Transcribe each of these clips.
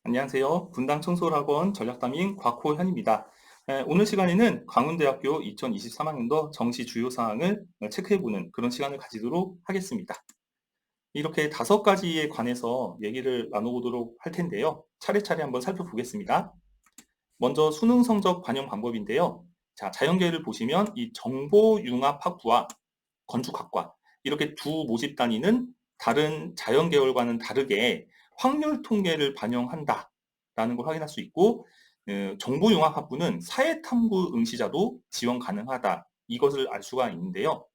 안녕하세요. 분당 청솔학원 전략담임 곽호현입니다. 오늘 시간에는 광운대학교 2023학년도 정시 주요 사항을 체크해보는 그런 시간을 가지도록 하겠습니다. 이렇게 5가지에 관해서 얘기를 나눠보도록 할 텐데요. 차례차례 한번 살펴보겠습니다. 먼저 수능 성적 반영 방법인데요. 자, 자연계를 보시면 이 정보융합학부와 건축학과 이렇게 두 모집 단위는 다른 자연계열과는 다르게 확률 통계를 반영한다라는 걸 확인할 수 있고, 정보융합학부는 사회탐구 응시자도 지원 가능하다, 이것을 알 수가 있는데요.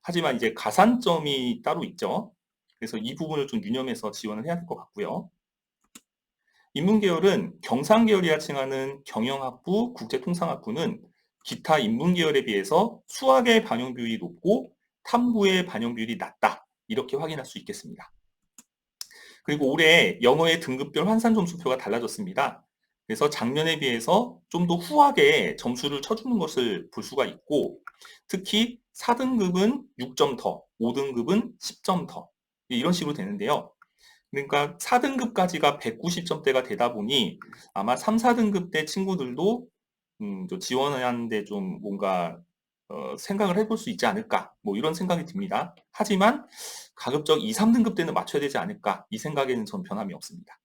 하지만 이제 가산점이 따로 있죠. 그래서 이 부분을 좀 유념해서 지원을 해야 될 것 같고요. 인문계열은 경상계열이라 칭하는 경영학부, 국제통상학부는 기타 인문계열에 비해서 수학의 반영 비율이 높고 탐구의 반영 비율이 낮다, 이렇게 확인할 수 있겠습니다. 그리고 올해 영어의 등급별 환산 점수표가 달라졌습니다. 그래서 작년에 비해서 좀 더 후하게 점수를 쳐주는 것을 볼 수가 있고, 특히 4등급은 6점 더, 5등급은 10점 더, 이런 식으로 되는데요. 그러니까 4등급까지가 190점대가 되다 보니 아마 3, 4등급 대 친구들도 좀 지원하는데 좀 뭔가 생각을 해볼 수 있지 않을까, 뭐 이런 생각이 듭니다. 하지만 가급적 2, 3등급 때는 맞춰야 되지 않을까, 이 생각에는 전 변함이 없습니다.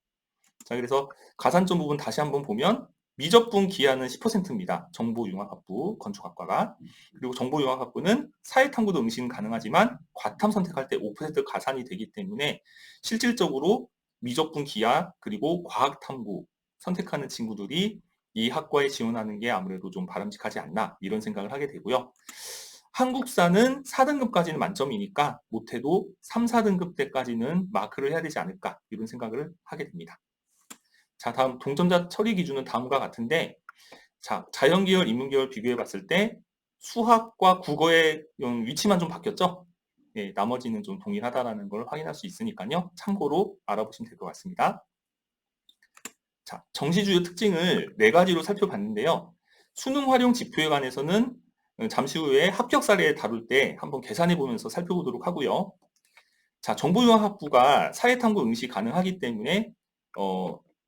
자, 그래서 가산점 부분 다시 한번 보면 미적분 기하는 10%입니다. 정보융합학부, 건축학과가. 그리고 정보융합학부는 사회탐구도 응시는 가능하지만 과탐 선택할 때 5% 가산이 되기 때문에 실질적으로 미적분 기하 그리고 과학탐구 선택하는 친구들이 이 학과에 지원하는 게 아무래도 좀 바람직하지 않나, 이런 생각을 하게 되고요. 한국사는 4등급까지는 만점이니까 못해도 3, 4등급 때까지는 마크를 해야 되지 않을까, 이런 생각을 하게 됩니다. 자, 다음 동점자 처리 기준은 다음과 같은데, 자, 자연계열, 인문계열 비교해 봤을 때 수학과 국어의 위치만 좀 바뀌었죠? 예, 나머지는 좀 동일하다라는 걸 확인할 수 있으니까요. 참고로 알아보시면 될 것 같습니다. 자, 정시주요 특징을 4가지로 살펴봤는데요. 수능 활용 지표에 관해서는 잠시 후에 합격 사례 다룰 때 한번 계산해 보면서 살펴보도록 하고요. 자, 정보융합학부가 사회탐구 응시 가능하기 때문에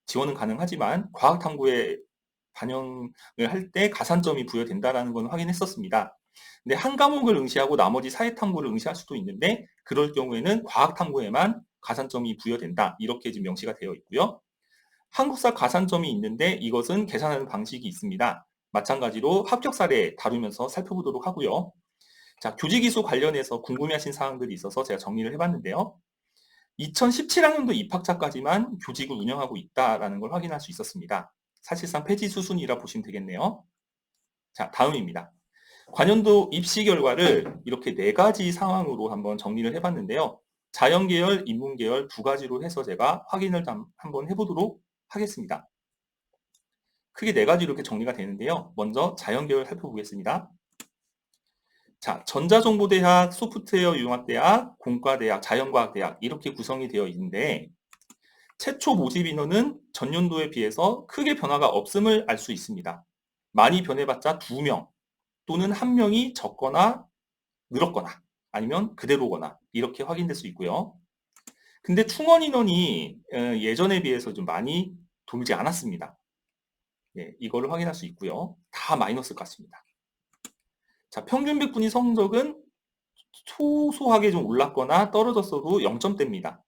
지원은 가능하지만 과학탐구에 반영을 할 때 가산점이 부여된다는 건 확인했었습니다. 근데 한 과목을 응시하고 나머지 사회탐구를 응시할 수도 있는데, 그럴 경우에는 과학탐구에만 가산점이 부여된다, 이렇게 지금 명시가 되어 있고요. 한국사 가산점이 있는데 이것은 계산하는 방식이 있습니다. 마찬가지로 합격 사례 다루면서 살펴보도록 하고요. 자, 교직이수 관련해서 궁금해하신 사항들이 있어서 제가 정리를 해봤는데요. 2017학년도 입학자까지만 교직을 운영하고 있다는 걸 확인할 수 있었습니다. 사실상 폐지 수순이라 보시면 되겠네요. 자, 다음입니다. 관연도 입시 결과를 이렇게 4가지 상황으로 한번 정리를 해봤는데요. 자연계열, 인문계열 2가지로 해서 제가 확인을 한번 해보도록 하겠습니다. 크게 4가지로 이렇게 정리가 되는데요. 먼저 자연계열 살펴보겠습니다. 자, 전자정보대학, 소프트웨어 융합대학, 공과대학, 자연과학대학 이렇게 구성이 되어 있는데, 최초 모집 인원은 전년도에 비해서 크게 변화가 없음을 알 수 있습니다. 많이 변해봤자 2명 또는 1명이 적거나 늘었거나 아니면 그대로거나 이렇게 확인될 수 있고요. 근데 충원 인원이 예전에 비해서 좀 많이 돌지 않았습니다. 예, 이거를 확인할 수 있고요. 다 마이너스 같습니다. 자, 평균 백분위 성적은 소소하게 좀 올랐거나 떨어졌어도 0점대입니다.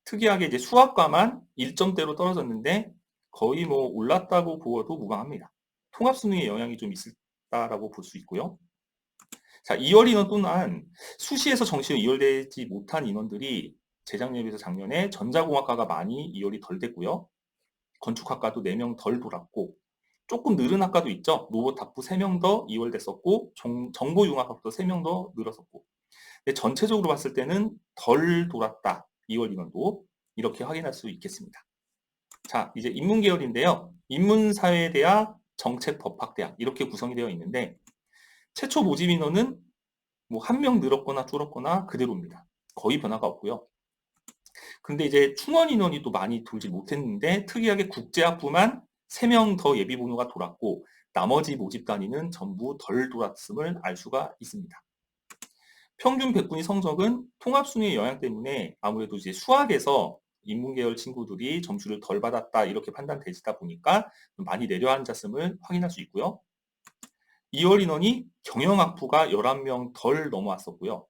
특이하게 이제 수학과만 1점대로 떨어졌는데 거의 뭐 올랐다고 보아도 무방합니다. 통합수능에 영향이 좀 있다라고 볼 수 있고요. 자, 2월 인원 또한 수시에서 정시로 이월되지 못한 인원들이 재작년에 비해서 작년에 전자공학과가 많이 이월이 덜 됐고요. 건축학과도 4명 덜 돌았고, 조금 늘은 학과도 있죠. 로봇학부 3명 더 이월됐었고, 정보융합학도 3명 더 늘었었고. 근데 전체적으로 봤을 때는 덜 돌았다, 2월 인원도. 이렇게 확인할 수 있겠습니다. 자, 이제 인문계열인데요. 인문사회대학, 정책법학대학 이렇게 구성이 되어 있는데, 최초 모집 인원은 뭐 1명 늘었거나 줄었거나 그대로입니다. 거의 변화가 없고요. 근데 이제 충원 인원이 또 많이 돌지 못했는데, 특이하게 국제학부만 3명 더 예비 번호가 돌았고, 나머지 모집 단위는 전부 덜 돌았음을 알 수가 있습니다. 평균 백분위 성적은 통합순위의 영향 때문에 아무래도 이제 수학에서 인문계열 친구들이 점수를 덜 받았다 이렇게 판단되시다 보니까 많이 내려앉았음을 확인할 수 있고요. 2월 인원이 경영학부가 11명 덜 넘어왔었고요.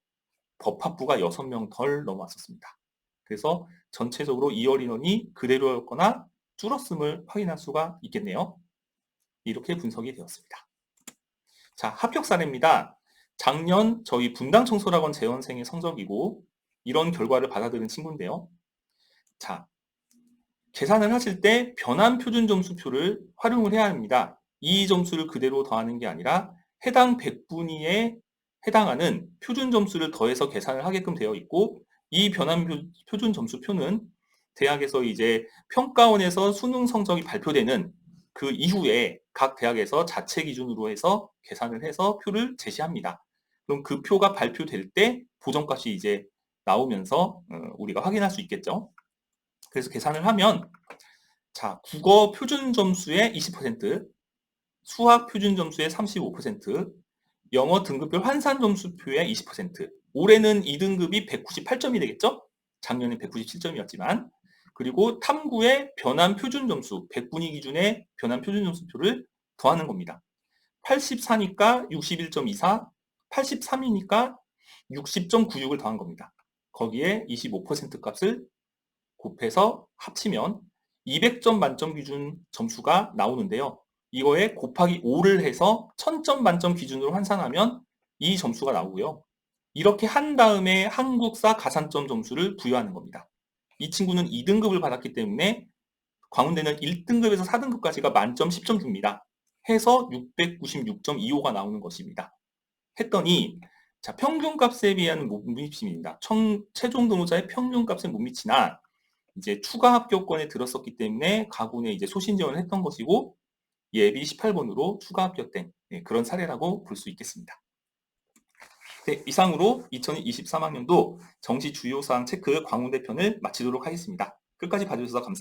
법학부가 6명 덜 넘어왔었습니다. 그래서 전체적으로 2월 인원이 그대로였거나 줄었음을 확인할 수가 있겠네요. 이렇게 분석이 되었습니다. 자, 합격 사례입니다. 작년 저희 분당청소학원 재원생의 성적이고 이런 결과를 받아들인 친구인데요. 자, 계산을 하실 때 변환 표준 점수표를 활용을 해야 합니다. 이 점수를 그대로 더하는 게 아니라 해당 100분위에 해당하는 표준 점수를 더해서 계산을 하게끔 되어 있고 이 변환 표준 점수표는 대학에서 이제 평가원에서 수능 성적이 발표되는 그 이후에 각 대학에서 자체 기준으로 해서 계산을 해서 표를 제시합니다. 그럼 그 표가 발표될 때 보정값이 이제 나오면서 우리가 확인할 수 있겠죠. 그래서 계산을 하면 자, 국어 표준 점수의 20%, 수학 표준 점수의 35%, 영어 등급별 환산 점수표의 20%. 올해는 2등급이 198점이 되겠죠? 작년에 197점이었지만. 그리고 탐구의 변환 표준 점수, 100분위 기준의 변환 표준 점수표를 더하는 겁니다. 84니까 61.24, 83이니까 60.96을 더한 겁니다. 거기에 25% 값을 곱해서 합치면 200점 만점 기준 점수가 나오는데요. 이거에 곱하기 5를 해서 1000점 만점 기준으로 환산하면 이 점수가 나오고요. 이렇게 한 다음에 한국사 가산점 점수를 부여하는 겁니다. 이 친구는 2등급을 받았기 때문에 광운대는 1등급에서 4등급까지가 만점 10점 줍니다. 해서 696.25가 나오는 것입니다. 했더니 자, 평균값에 비하는 못 미칩니다. 최종 등록자의 평균값에 못 미치나 이제 추가 합격권에 들었었기 때문에 가군에 이제 소신 지원을 했던 것이고 예비 18번으로 추가 합격된 그런 사례라고 볼 수 있겠습니다. 네, 이상으로 2023학년도 정시 주요사항 체크 광운대 편을 마치도록 하겠습니다. 끝까지 봐주셔서 감사합니다.